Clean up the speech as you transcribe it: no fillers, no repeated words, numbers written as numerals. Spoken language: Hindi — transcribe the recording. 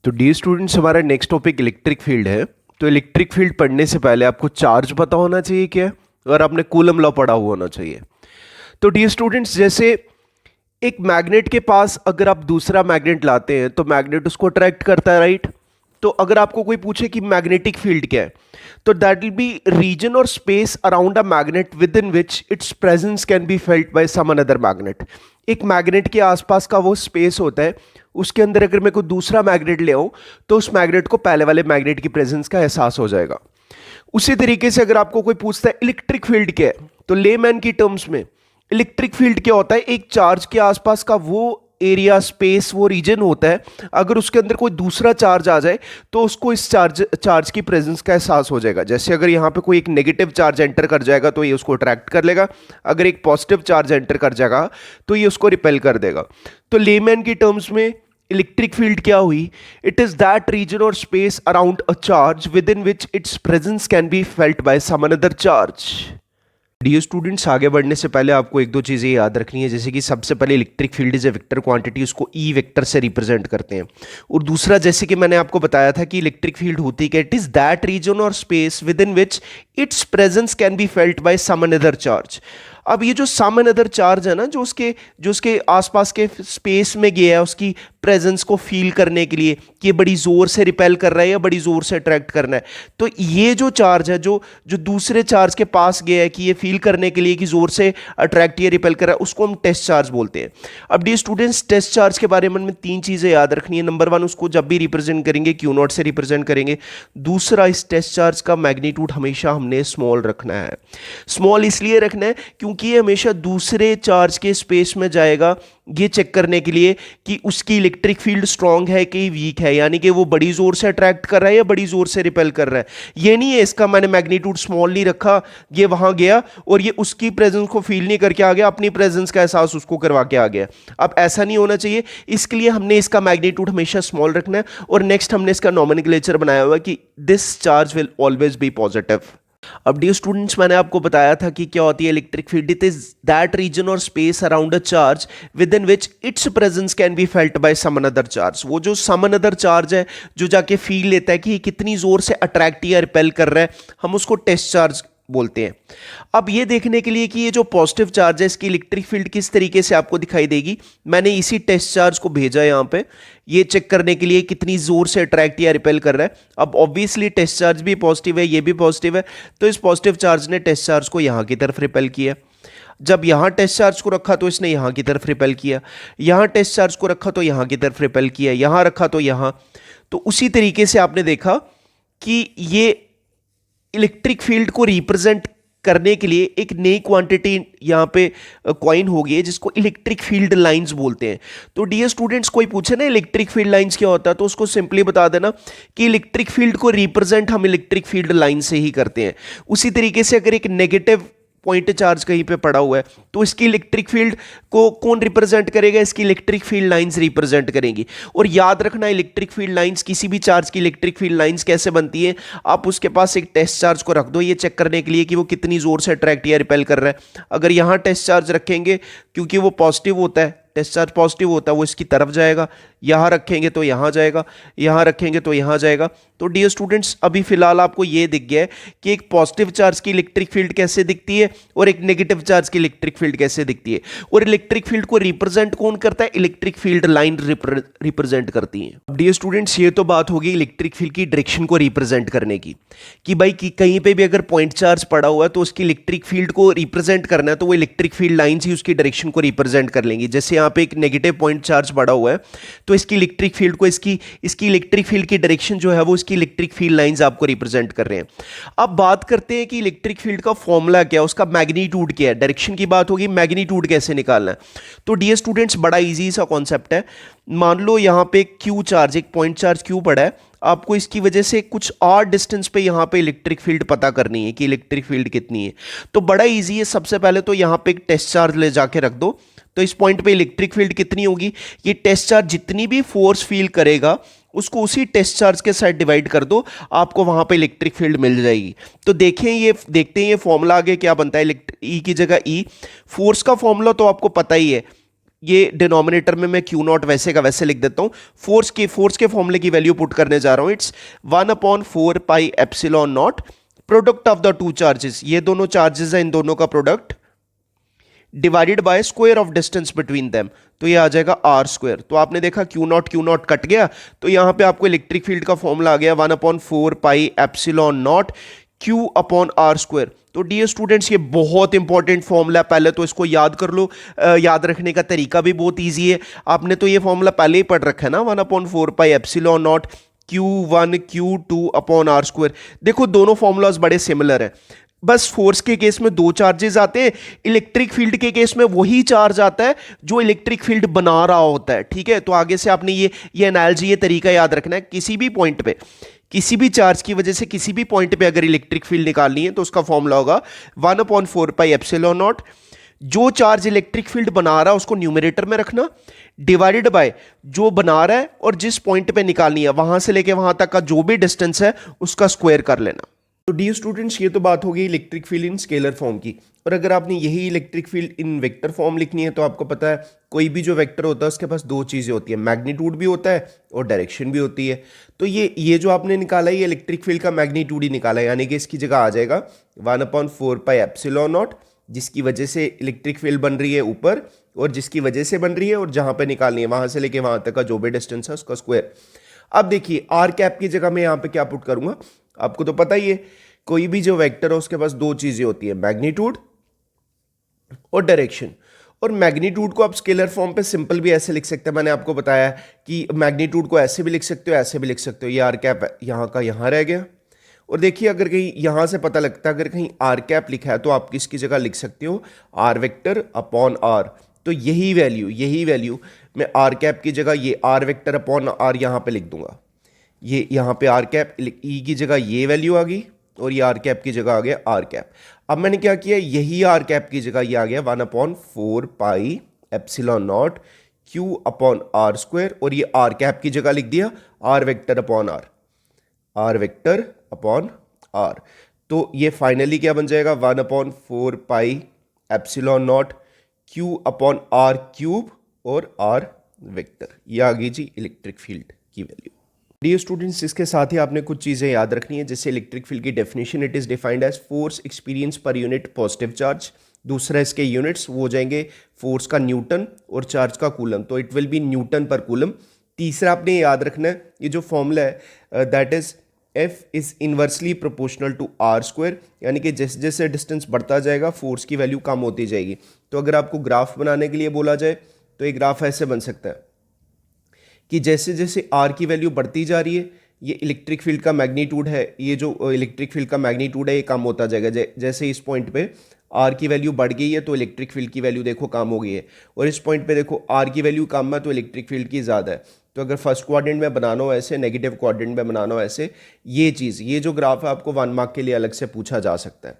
तो डियर स्टूडेंट्स, हमारा नेक्स्ट टॉपिक इलेक्ट्रिक फील्ड है। तो इलेक्ट्रिक फील्ड पढ़ने से पहले आपको चार्ज पता होना चाहिए क्या, और आपने कूलम लॉ पढ़ा हुआ होना चाहिए। तो डियर स्टूडेंट्स, जैसे एक मैग्नेट के पास अगर आप दूसरा मैग्नेट लाते हैं तो मैग्नेट उसको अट्रैक्ट करता है, राइट। तो अगर आपको कोई पूछे कि मैग्नेटिक फील्ड क्या है, तो दैट विल बी रीजन और space around a magnet within which its presence can be felt by some another magnet. एक मैग्नेट के आसपास का वो स्पेस होता है, उसके अंदर अगर मैं कोई दूसरा मैग्नेट ले आऊं तो उस मैग्नेट को पहले वाले मैग्नेट की प्रेजेंस का एहसास हो जाएगा। उसी तरीके से अगर आपको कोई पूछता है इलेक्ट्रिक फील्ड क्या है, तो लेमैन की टर्म्स में इलेक्ट्रिक फील्ड क्या होता है, एक चार्ज के आसपास का वो एरिया, स्पेस, वो रीजन होता है, अगर उसके अंदर कोई दूसरा चार्ज आ जाए तो उसको इस चार्ज की प्रेजेंस का एहसास हो जाएगा। जैसे अगर यहाँ पे कोई एक नेगेटिव चार्ज एंटर कर जाएगा तो ये उसको अट्रैक्ट कर लेगा, अगर एक पॉजिटिव चार्ज एंटर कर जाएगा तो ये उसको रिपेल कर देगा। तो लेमैन की टर्म्स में इलेक्ट्रिक फील्ड क्या हुई, इट इज दैट रीजन और space around a charge within which its presence can be felt by some another charge. Dear students, आगे बढ़ने से पहले आपको एक दो चीज़ें याद रखनी है। जैसे कि सबसे पहले electric field is a vector quantity, उसको ई वेक्टर से रिप्रेजेंट करते हैं। और दूसरा, जैसे कि मैंने आपको बताया था कि इलेक्ट्रिक फील्ड होती है, इट इज दैट रीजन और space within which its presence can be felt by some another charge. अब ये जो सम अनदर चार्ज है ना, जो उसके आसपास के स्पेस में गया है उसकी प्रेजेंस को फील करने के लिए कि ये बड़ी जोर से रिपेल कर रहा है या बड़ी जोर से अट्रैक्ट करना है, तो ये जो चार्ज है जो जो दूसरे चार्ज के पास गया है कि ये फील करने के लिए कि जोर से अट्रैक्ट या रिपेल कर रहा है, उसको हम टेस्ट चार्ज बोलते हैं। अब डी स्टूडेंट्स, टेस्ट चार्ज के बारे में तीन चीजें याद रखनी है। नंबर वन, उसको जब भी रिप्रेजेंट करेंगे क्यू नॉट से रिप्रेजेंट करेंगे। दूसरा, इस टेस्ट चार्ज का मैग्नीट्यूड हमेशा हमने स्मॉल रखना है। स्मॉल इसलिए रखना है क्योंकि ये हमेशा दूसरे चार्ज के स्पेस में जाएगा ये चेक करने के लिए कि उसकी इलेक्ट्रिक फील्ड स्ट्रांग है कि वीक है, यानी कि वो बड़ी जोर से अट्रैक्ट कर रहा है या बड़ी जोर से रिपेल कर रहा है। ये नहीं है इसका मैंने मैग्नीट्यूड स्मॉल नहीं रखा, ये वहां गया और ये उसकी प्रेजेंस को फील नहीं करके आ गया, अपनी प्रेजेंस का एहसास उसको करवा के आ गया। अब ऐसा नहीं होना चाहिए, इसके लिए हमने इसका मैग्नीट्यूड हमेशा स्मॉल रखना है। और नेक्स्ट, हमने इसका नॉमेनक्लेचर बनाया हुआ है कि this charge will always be positive. अब डियर स्टूडेंट्स, मैंने आपको बताया था कि क्या होती है electric field. It is that region और space around a charge within which its presence can be felt by some another charge. वो जो सम अनदर चार्ज है जो जाके फील लेता है कि कितनी जोर से अट्रैक्ट या रिपेल कर रहा है, हम उसको टेस्ट चार्ज बोलते हैं। अब ये देखने के लिए कि ये जो पॉजिटिव चार्ज है इसकी इलेक्ट्रिक फील्ड किस तरीके से आपको दिखाई देगी, मैंने इसी टेस्ट चार्ज को भेजा यहाँ पे, ये चेक करने के लिए कितनी जोर से अट्रैक्ट या रिपेल कर रहा है। अब ऑब्वियसली टेस्ट चार्ज भी पॉजिटिव है, ये भी पॉजिटिव है, तो इस पॉजिटिव चार्ज ने टेस्ट चार्ज को यहाँ की तरफ रिपेल किया। जब यहाँ टेस्ट चार्ज को रखा तो इसने यहाँ की तरफ रिपेल किया, यहाँ टेस्ट चार्ज को रखा तो यहाँ की तरफ रिपेल किया, यहाँ रखा तो यहाँ। तो उसी तरीके से आपने देखा कि ये इलेक्ट्रिक फील्ड को रिप्रेजेंट करने के लिए एक नई क्वांटिटी यहाँ पे कॉइन हो गई है जिसको इलेक्ट्रिक फील्ड लाइंस बोलते हैं। तो डियर स्टूडेंट्स, कोई पूछे ना इलेक्ट्रिक फील्ड लाइंस क्या होता है, तो उसको सिंपली बता देना कि इलेक्ट्रिक फील्ड को रिप्रेजेंट हम इलेक्ट्रिक फील्ड लाइन से ही करते हैं। उसी तरीके से अगर एक नेगेटिव पॉइंट चार्ज कहीं पे पड़ा हुआ है तो इसकी इलेक्ट्रिक फील्ड को कौन रिप्रेजेंट करेगा, इसकी इलेक्ट्रिक फील्ड लाइंस रिप्रेजेंट करेंगी। और याद रखना, इलेक्ट्रिक फील्ड लाइंस, किसी भी चार्ज की इलेक्ट्रिक फील्ड लाइंस कैसे बनती है, आप उसके पास एक टेस्ट चार्ज को रख दो ये चेक करने के लिए कि वो कितनी जोर से अट्रैक्ट या रिपेल कर रहा है। अगर यहाँ टेस्ट चार्ज रखेंगे, क्योंकि वो पॉजिटिव होता है, टेस्ट चार्ज पॉजिटिव होता है, वो इसकी तरफ जाएगा, यहाँ रखेंगे तो यहाँ जाएगा, यहाँ रखेंगे तो यहाँ जाएगा। तो डियर स्टूडेंट्स, अभी फिलहाल आपको ये दिख गया है कि एक पॉजिटिव चार्ज की इलेक्ट्रिक फील्ड कैसे दिखती है और एक नेगेटिव चार्ज की इलेक्ट्रिक फील्ड कैसे दिखती है। और इलेक्ट्रिक फील्ड को रिप्रेजेंट कौन करता है, इलेक्ट्रिक फील्ड लाइन रिप्रेजेंट करती है। डियर स्टूडेंट्स, ये तो बात होगी इलेक्ट्रिक फील्ड की डायरेक्शन को रिप्रेजेंट करने की, कि भाई कि कहीं पे भी अगर पॉइंट चार्ज पड़ा हुआ है तो उसकी इलेक्ट्रिक फील्ड को रिप्रेजेंट करना है तो वो इलेक्ट्रिक फील्ड लाइंस ही उसकी डायरेक्शन को रिप्रेजेंट कर लेंगी। जैसे यहाँ पे एक नेगेटिव पॉइंट चार्ज पड़ा हुआ है तो इसकी इलेक्ट्रिक फील्ड को इसकी इलेक्ट्रिक फील्ड की डायरेक्शन जो है वो इसकी इलेक्ट्रिक फील्ड लाइंस आपको रिप्रेजेंट कर रहे हैं। अब बात करते हैं कि इलेक्ट्रिक फील्ड का फॉर्मूला क्या है, उसका मैग्नीट्यूड क्या है। डायरेक्शन की बात होगी, मैग्नीट्यूड कैसे निकालना है। तो डियर स्टूडेंट्स, बड़ा इजी सा कॉन्सेप्ट है। मान लो यहाँ पे क्यू चार्ज, एक पॉइंट चार्ज क्यू पड़ा है, आपको इसकी वजह से कुछ और डिस्टेंस पे यहाँ पे इलेक्ट्रिक फील्ड पता करनी है कि इलेक्ट्रिक फील्ड कितनी है। तो बड़ा इजी है, सबसे पहले तो यहाँ पे एक टेस्ट चार्ज ले जाके रख दो, तो इस पॉइंट पे इलेक्ट्रिक फील्ड कितनी होगी, ये टेस्ट चार्ज जितनी भी फोर्स फील करेगा उसको उसी टेस्ट चार्ज के साथ डिवाइड कर दो, आपको वहां पे इलेक्ट्रिक फील्ड मिल जाएगी। तो देखते हैं ये फॉर्मूला आगे क्या बनता है। ई की जगह ई, फोर्स का फॉर्मूला तो आपको पता ही है, ये डिनोमिनेटर में मैं क्यू नॉट वैसे का वैसे लिख देता हूं। फोर्स के फॉर्मूले की वैल्यू पुट करने जा रहा हूं। It's 1/4 pi epsilon not product of the two charges, ये दोनों चार्जेस है, इन दोनों का product, divided by square of distance between them, तो ये आ जाएगा आर स्क्वायर। तो आपने देखा क्यू नॉट कट गया, तो यहां पे आपको इलेक्ट्रिक फील्ड का फॉर्मूला आ गया 1/4 pi epsilon naught Q upon R square. तो डियर स्टूडेंट्स ये बहुत इंपॉर्टेंट फॉर्मूला है, पहले तो इसको याद कर लो। याद रखने का तरीका भी बहुत ईजी है, आपने तो ये फॉर्मूला पहले ही पढ़ रखा है ना, 1/4 pi epsilon naught Q1 Q2 upon R square. देखो दोनों फॉर्मूलाज बड़े सिमिलर हैं, बस फोर्स के केस में दो चार्जेस आते हैं, इलेक्ट्रिक फील्ड के केस में वही चार्ज आता है जो इलेक्ट्रिक फील्ड बना रहा होता है। ठीक है, तो आगे से आपने ये एनालॉजी, ये तरीका याद रखना है। किसी भी पॉइंट पे, किसी भी चार्ज की वजह से किसी भी पॉइंट पे अगर इलेक्ट्रिक फील्ड निकालनी है तो उसका फॉर्मूला होगा 1/4 पाई एप्सिलॉन नॉट, जो चार्ज इलेक्ट्रिक फील्ड बना रहा है उसको न्यूमरेटर में रखना, डिवाइडेड बाय जो बना रहा है और जिस पॉइंट पे निकालनी है वहां से लेके वहां तक का जो भी डिस्टेंस है उसका स्क्वायर कर लेना। तो डियर स्टूडेंट्स ये तो बात हो गई इलेक्ट्रिक फील्ड इन स्केलर फॉर्म की, और अगर आपने यही इलेक्ट्रिक फील्ड इन वेक्टर फॉर्म लिखनी है तो आपको पता है कोई भी जो वेक्टर होता है उसके पास दो चीज़ें होती है, मैग्नीट्यूड भी होता है और डायरेक्शन भी होती है। तो ये जो आपने निकाला है ये इलेक्ट्रिक फील्ड का मैग्नीट्यूड ही निकाला है, यानी कि इसकी जगह आ जाएगा 1/4 पाई एप्सिलॉन नॉट, जिसकी वजह से इलेक्ट्रिक फील्ड बन रही है ऊपर और जिसकी वजह से बन रही है और जहां पे निकालनी है वहां से लेके वहां तक का जो भी डिस्टेंस है उसका स्क्वायर। अब देखिए आर कैप की जगह मैं यहां पे क्या पुट करूंगा, आपको तो पता ही है कोई भी जो वेक्टर है उसके पास दो चीजें होती है, मैग्नीट्यूड और डायरेक्शन। और मैग्नीट्यूड को आप स्केलर फॉर्म पे सिंपल भी ऐसे लिख सकते हैं, मैंने आपको बताया कि मैग्नीट्यूड को ऐसे भी लिख सकते हो, ऐसे भी लिख सकते हो। ये आर कैप यहाँ का यहाँ रह गया, और देखिए अगर कहीं यहाँ से पता लगता है अगर कहीं आर कैप लिखा है तो आप किसकी जगह लिख सकते हो, आर वेक्टर अपॉन आर। तो यही वैल्यू मैं आर कैप की जगह ये आर वेक्टर अपॉन आर यहाँ पे लिख दूंगा। ये यहाँ पे आर कैप ई की जगह ये वैल्यू आ गई और ये आर कैप की जगह आ गया आर कैप। अब मैंने क्या किया, यही आर कैप की जगह ये आ गया 1/4 pi epsilon naught Q upon R square, और ये आर कैप की जगह लिख दिया R vector upon R, R vector upon R. तो ये फाइनली क्या बन जाएगा 1/4 pi epsilon naught Q upon R cube और आर वेक्टर। ये आ गई जी इलेक्ट्रिक फील्ड की वैल्यू। डियर स्टूडेंट्स इसके साथ ही आपने कुछ चीज़ें याद रखनी है, जैसे इलेक्ट्रिक फील्ड की definition, it is defined as force experience per unit positive charge. दूसरा इसके यूनिट्स वो हो जाएंगे फोर्स का न्यूटन और चार्ज का कूलम, तो it will be newton per coulomb. तीसरा आपने याद रखना है ये जो फॉर्मूला है that is F is inversely proportional to R square, यानी कि जैसे जैसे डिस्टेंस बढ़ता जाएगा फोर्स की वैल्यू कम होती जाएगी। तो अगर आपको ग्राफ बनाने के लिए बोला जाए तो एक ग्राफ ऐसे बन सकता है कि जैसे जैसे आर की वैल्यू बढ़ती जा रही है, ये इलेक्ट्रिक फील्ड का मैग्नीट्यूड है, ये जो इलेक्ट्रिक फील्ड का मैग्नीट्यूड है ये कम होता जाएगा। जैसे इस पॉइंट पे आर की वैल्यू बढ़ गई है तो इलेक्ट्रिक फील्ड की वैल्यू देखो कम हो गई है, और इस पॉइंट पे देखो आर की वैल्यू कम है तो इलेक्ट्रिक फील्ड की ज़्यादा है। तो अगर फर्स्ट क्वाड्रेंट में बनाना हो ऐसे, नेगेटिव क्वाड्रेंट में बनाना हो ऐसे, ये चीज़, ये जो ग्राफ है आपको 1 मार्क के लिए अलग से पूछा जा सकता है।